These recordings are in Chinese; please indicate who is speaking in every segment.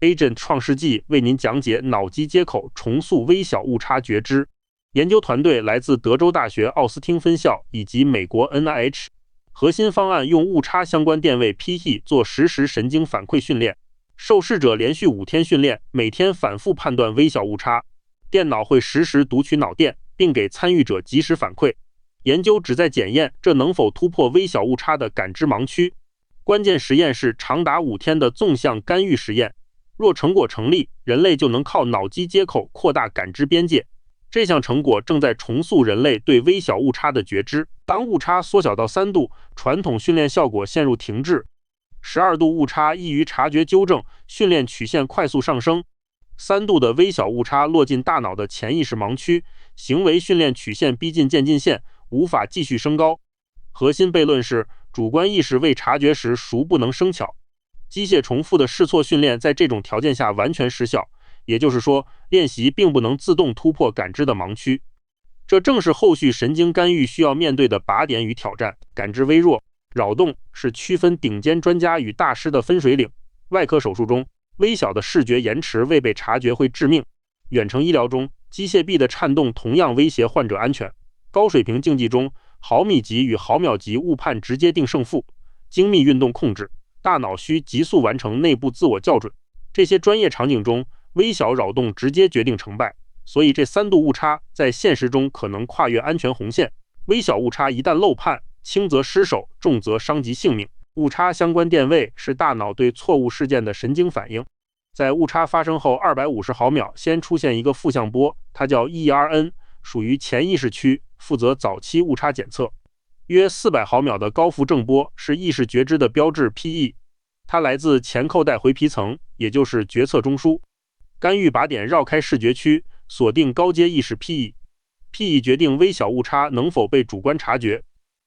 Speaker 1: Agent 创世纪为您讲解脑机接口重塑微小误差觉知。研究团队来自德州大学奥斯汀分校以及美国 NIH。核心方案用误差相关电位 PE 做实时神经反馈训练，受试者连续5天训练，每天反复判断微小误差，电脑会实时读取脑电，并给参与者及时反馈。研究旨在检验这能否突破微小误差的感知盲区。关键实验是长达5天的纵向干预实验，若成果成立，人类就能靠脑机接口扩大感知边界。这项成果正在重塑人类对微小误差的觉知。当误差缩小到3度，传统训练效果陷入停滞。12度误差易于察觉纠正，训练曲线快速上升。3度的微小误差落进大脑的潜意识盲区，行为训练曲线逼近渐进线，无法继续升高。核心悖论是，主观意识未察觉时孰不能生巧。机械重复的试错训练在这种条件下完全失效。也就是说，练习并不能自动突破感知的盲区，这正是后续神经干预需要面对的靶点与挑战。感知微弱扰动是区分顶尖专家与大师的分水岭。外科手术中，微小的视觉延迟未被察觉会致命；远程医疗中，机械臂的颤动同样威胁患者安全。高水平竞技中，毫米级与毫秒级误判直接定胜负。精密运动控制，大脑需急速完成内部自我校准。这些专业场景中，微小扰动直接决定成败，所以这3度误差在现实中可能跨越安全红线。微小误差一旦漏判，轻则失手，重则伤及性命。误差相关电位是大脑对错误事件的神经反应。在误差发生后250毫秒，先出现一个负向波，它叫 ERN， 属于潜意识区，负责早期误差检测。约400毫秒的高幅正波是意识觉知的标志 PE， 它来自前扣带回皮层，也就是决策中枢。干预靶点绕开视觉区，锁定高阶意识 PE。PE 决定微小误差能否被主观察觉，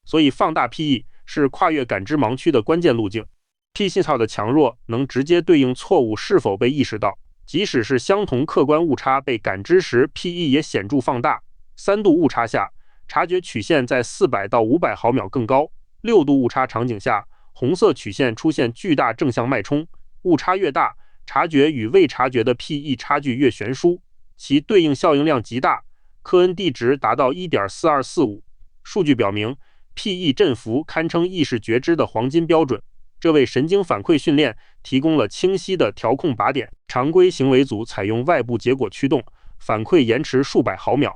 Speaker 1: 所以放大 PE 是跨越感知盲区的关键路径。P 信号的强弱能直接对应错误是否被意识到，即使是相同客观误差被感知时 ，PE 也显著放大。3度误差下，察觉曲线在400到500毫秒更高；6度误差场景下，红色曲线出现巨大正向脉冲。误差越大，察觉与未察觉的 PE 差距越悬殊，其对应效应量极大，科恩地值达到 1.4245。数据表明 ，PE 振幅堪称意识觉知的黄金标准，这为神经反馈训练提供了清晰的调控靶点。常规行为组采用外部结果驱动，反馈延迟数百毫秒；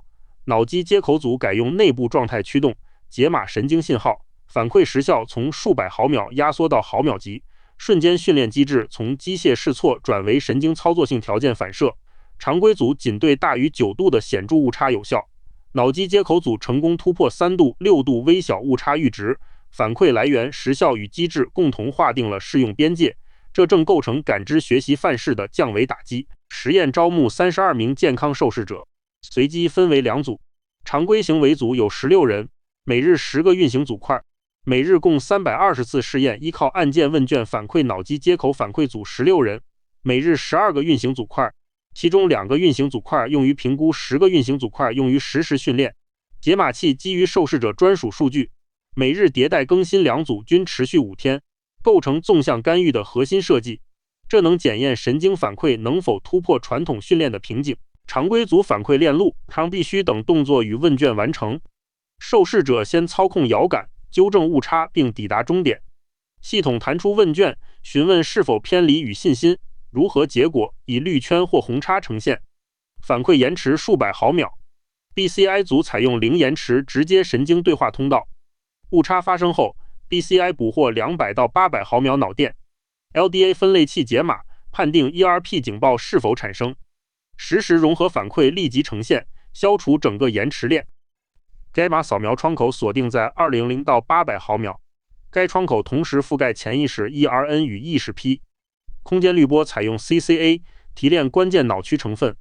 Speaker 1: 脑机接口组改用内部状态驱动，解码神经信号，反馈时效从数百毫秒压缩到毫秒级。瞬间训练机制从机械试错转为神经操作性条件反射，常规组仅对大于9度的显著误差有效，脑机接口组成功突破3度、6度微小误差阈值，反馈来源、时效与机制共同划定了适用边界，这正构成感知学习范式的降维打击。实验招募32名健康受试者，随机分为2组，常规行为组有16人，每日10个运行组块。每日共320次试验，依靠按键问卷反馈脑机接口反馈组16人，每日12个运行组块，其中2个运行组块用于评估，10个运行组块用于实时训练。解码器基于受试者专属数据，每日迭代更新2组，均持续5天，构成纵向干预的核心设计。这能检验神经反馈能否突破传统训练的瓶颈。常规组反馈链路，常必须等动作与问卷完成，受试者先操控摇杆纠正误差并抵达终点，系统弹出问卷，询问是否偏离与信心，如何结果以绿圈或红叉呈现，反馈延迟数百毫秒。BCI 组采用零延迟直接神经对话通道，误差发生后 BCI 捕获200到800毫秒脑电， LDA 分类器解码，判定 ERP 警报是否产生，实时融合反馈立即呈现，消除整个延迟链。该码扫描窗口锁定在200到800毫秒，该窗口同时覆盖潜意识 ERN 与意识 P。空间滤波采用 CCA 提炼关键脑区成分，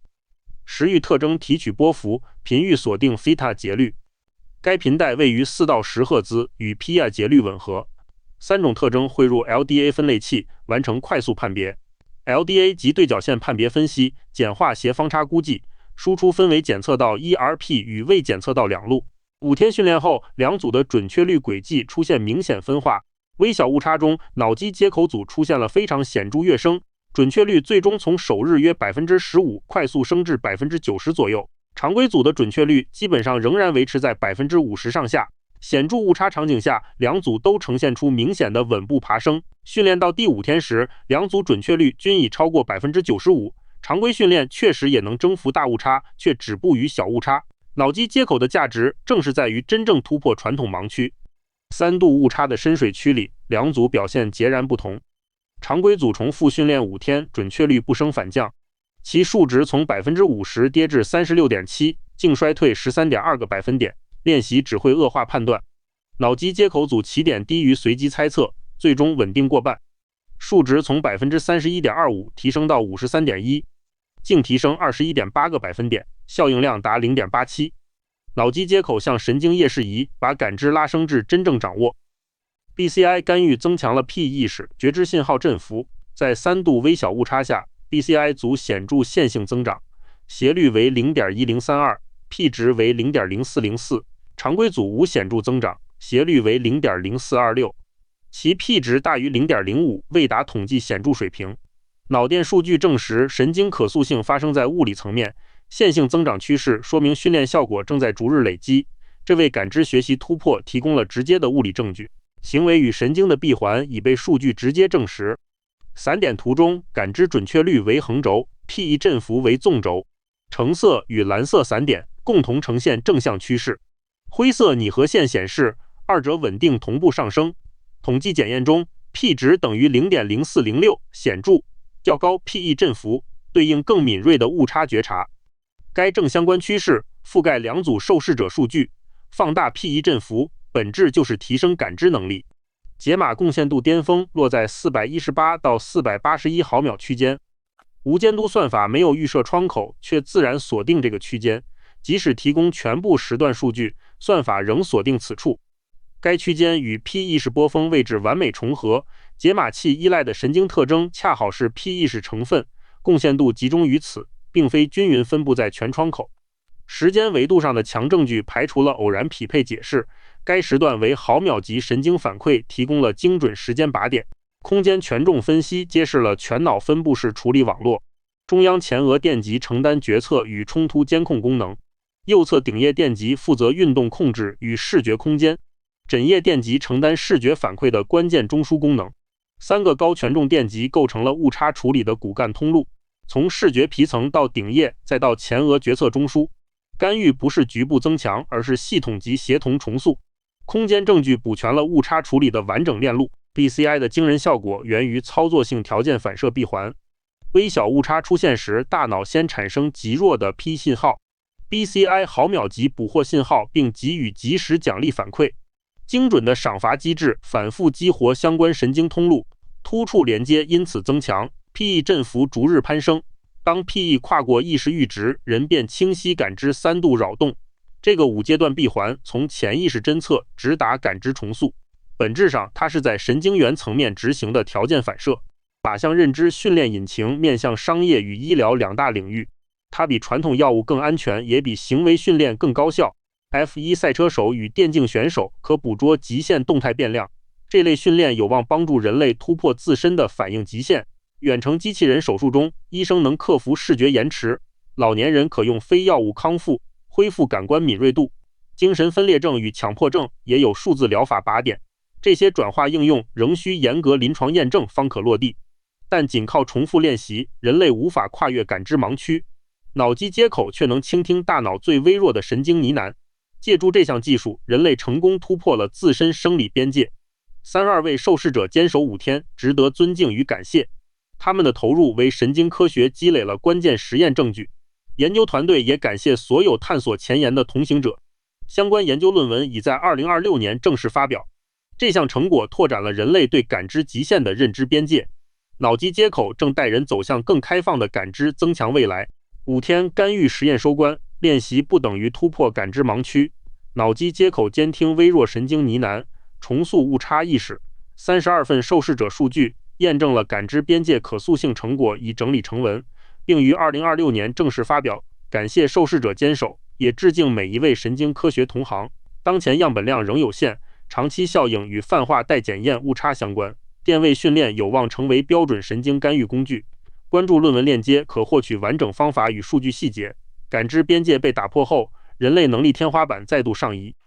Speaker 1: 时域特征提取波幅，频域锁定 θ 节律。该频带位于4到10赫兹，与 PI 节律吻合。3种特征汇入 LDA 分类器，完成快速判别。LDA 及对角线判别分析，简化斜方差估计，输出分为检测到 ERP 与未检测到2路。5天训练后，2组的准确率轨迹出现明显分化。微小误差中，脑机接口组出现了非常显著跃升，准确率最终从首日约 15% 快速升至 90% 左右。常规组的准确率基本上仍然维持在 50% 上下。显著误差场景下，两组都呈现出明显的稳步爬升。训练到第5天时，两组准确率均已超过 95%。常规训练确实也能征服大误差，却止步于小误差。脑机接口的价值正是在于真正突破传统盲区。3度误差的深水区里，两组表现截然不同。常规组重复训练5天，准确率不升反降，其数值从 50% 跌至 36.7%， 净衰退 13.2个百分点。练习只会恶化判断。脑机接口组起点低于随机猜测，最终稳定过半，数值从 31.25% 提升到 53.1%， 净提升 21.8个百分点，效应量达 0.87。 脑机接口向神经夜视仪，把感知拉升至真正掌握。BCI 干预增强了 P 意识觉知信号振幅，在3度微小误差下 BCI 组显著线性增长，斜率为 0.1032， P 值为 0.0404， 常规组无显著增长，斜率为 0.0426， 其 P 值大于 0.05， 未达统计显著水平。脑电数据证实神经可塑性发生在物理层面，线性增长趋势说明训练效果正在逐日累积，这为感知学习突破提供了直接的物理证据。行为与神经的闭环已被数据直接证实。散点图中，感知准确率为横轴， P 振幅为纵轴，橙色与蓝色散点共同呈现正向趋势，灰色拟合线显示二者稳定同步上升。统计检验中 P 值等于 0.0406， 显著较高 PE 振幅，对应更敏锐的误差觉察。该正相关趋势覆盖两组受试者数据，放大 PE 振幅本质就是提升感知能力。解码贡献度巅峰落在418到481毫秒区间，无监督算法没有预设窗口，却自然锁定这个区间，即使提供全部时段数据，算法仍锁定此处。该区间与 P 意识波峰位置完美重合，解码器依赖的神经特征恰好是 P 意识成分，贡献度集中于此，并非均匀分布在全窗口。时间维度上的强证据排除了偶然匹配解释，该时段为毫秒级神经反馈提供了精准时间靶点。空间权重分析揭示了全脑分布式处理网络，中央前额电极承担决策与冲突监控功能，右侧顶叶电极负责运动控制与视觉空间，枕叶电极承担视觉反馈的关键中枢功能。3个高权重电极构成了误差处理的骨干通路，从视觉皮层到顶叶再到前额决策中枢。干预不是局部增强，而是系统级协同重塑。空间证据补全了误差处理的完整链路。BCI 的惊人效果源于操作性条件反射闭环。微小误差出现时，大脑先产生极弱的 P 信号， BCI 毫秒级捕获信号并给予及时奖励反馈。精准的赏罚机制反复激活相关神经通路，突触连接因此增强， PE 振幅逐日攀升。当 PE 跨过意识阈值，人便清晰感知3度扰动。这个5阶段闭环从潜意识侦测直达感知重塑，本质上它是在神经元层面执行的条件反射。靶向认知训练引擎面向商业与医疗2大领域，它比传统药物更安全，也比行为训练更高效。F1 赛车手与电竞选手可捕捉极限动态变量，这类训练有望帮助人类突破自身的反应极限。远程机器人手术中，医生能克服视觉延迟，老年人可用非药物康复，恢复感官敏锐度。精神分裂症与强迫症也有数字疗法靶点，这些转化应用仍需严格临床验证方可落地。但仅靠重复练习，人类无法跨越感知盲区，脑机接口却能倾听大脑最微弱的神经呢喃。借助这项技术，人类成功突破了自身生理边界。32位受试者坚守5天，值得尊敬与感谢。他们的投入为神经科学积累了关键实验证据。研究团队也感谢所有探索前沿的同行者。相关研究论文已在2026年正式发表。这项成果拓展了人类对感知极限的认知边界。脑机接口正带人走向更开放的感知增强未来。5天干预实验收官，练习不等于突破感知盲区。脑机接口监听微弱神经呢喃，重塑误差意识。32份受试者数据验证了感知边界可塑性成果已整理成文，并于2026年正式发表。感谢受试者坚守，也致敬每一位神经科学同行。当前样本量仍有限，长期效应与泛化待检验误差相关。电位训练有望成为标准神经干预工具。关注论文链接可获取完整方法与数据细节。感知边界被打破后，人类能力天花板再度上移。